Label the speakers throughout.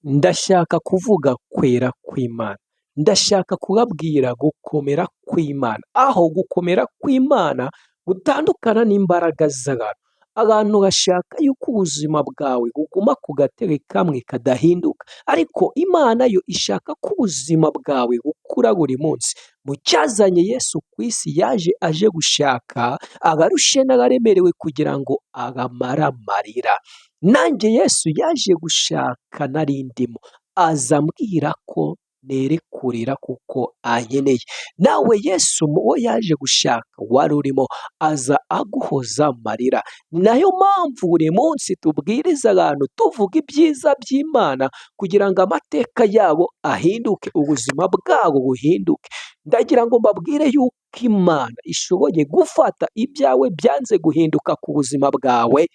Speaker 1: Ndashaka kuvuga kwera kw'Imana. Ndashaka kubabwira gukomera kw'Imana, aho gukomera kw'Imana gutandukana n'imbaraga z'abantu. Abantu bashaka yuko ubuzima bwawe buguma ku gatebe kamwe kadahinduka, ariko Imana yo ishaka ko ubuzima bwawe bukura buri munsi. Mu cyazanye Yesu ku isi yaje aje gushaka abarushe n'abaremerewe kugira ngo abamare amarira. Nanjye Yesu yaje gushaka nari ndimo, aza ambwira ko nerekurira kuko ankeneye. Nawe Yesu mu bo yaje gushaka wari urimo, aza aguhoza amarira. Ni nayo mpamvu buri munsi tubwiriza abantu tuvuga ibyiza by'Imana kugira ngo amateka yabo ahinduke, ubuzima bwabo buhinduke. Ndagira ngo mbabwire yuko Imana ishoboye gufata ibyawe byanze guhinduka ku buzima bwawe,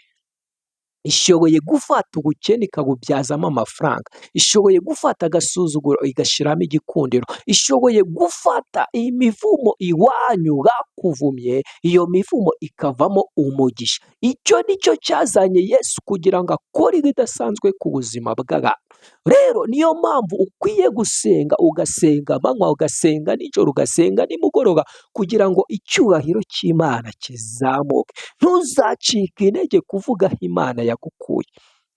Speaker 1: ishoboye gufata ubukene ikabubyazamo amafaranga, ishoboye gufata agasuzuguro igashyiramo igikundiro, ishoboye gufata imivumo iwanyu bakuvumye, iyo mivumo ikavamo umugisha. Icyo ni cyo cyazanye Yesu kugira ngo akore ibidasanzwe ku buzima bw'abantu. Rero niyo mpamvu ukwiye gusenga, ugasenga amanywa, ugasenga nijoro, ugasenga nimugoroba, kugira ngo icyubahiro cy'Imana kizamuke. Ntuzacike intege kuvuga aho Imana yagukuye.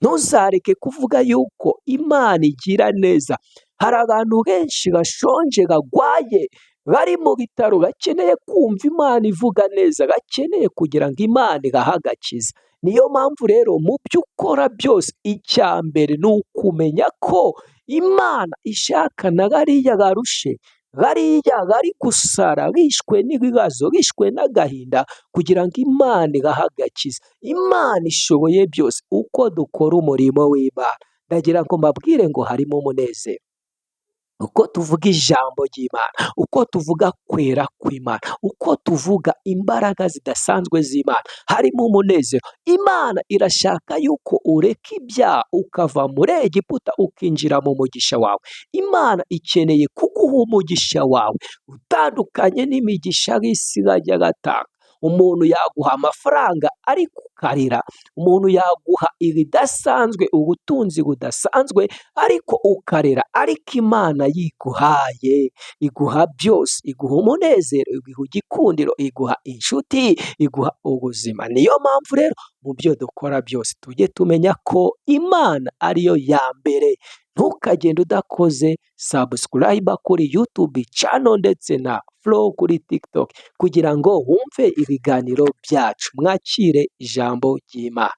Speaker 1: Ntuzareke kuvuga yuko Imana igira neza. Hari abantu benshi bashonje, barwaye, bari mu bitaro, bakeneye kumva Imana ivuga neza, bakeneye kugira ngo Imana ibahe agakiza. Niyo mpamvu rero mu byo ukora byose, icya mbere ni ukumenya ko Imana ishaka na bariya barushe, bariya bari gusara, bishwe n'ibibazo, bishwe n'agahinda, kugira ngo Imana ibahe agakiza. Imana ishoboye byose. Uko dukora umurimo w'Imana, ndagira ngo mbabwire ngo harimo umunezero. Uko tuvuga ijambo ry'Imana, uko tuvuga kwera kw'Imana, uko tuvuga imbaraga zidasanzwe z'Imana, harimo umunezero. Imana irashaka yuko ureka ibyaha ukava muri Egiputa ukinjira mu mugisha wawe. Imana ikeneye kuguha umugisha wawe utandukanye n'imigisha y'isi bajya batanga. Umuntu yaguha amafaranga ariko ukarira, umuntu yaguha ibidasanzwe, ubutunzi budasanzwe ariko ukarira, ariko Imana yiguhaye, iguha byose, iguha umunezero, iguha igikundiro, iguha inshuti, iguha ubuzima. Niyo mpamvu rero mu byo dukora byose tujye tumenya ko Imana ariyo ya mbere. Ntukagende udakoze subscribe kuri YouTube channel ndetse na Flow kuri TikTok kugira ngo wumve ibiganiro byacu. Mwakire ijambo ry'Imana.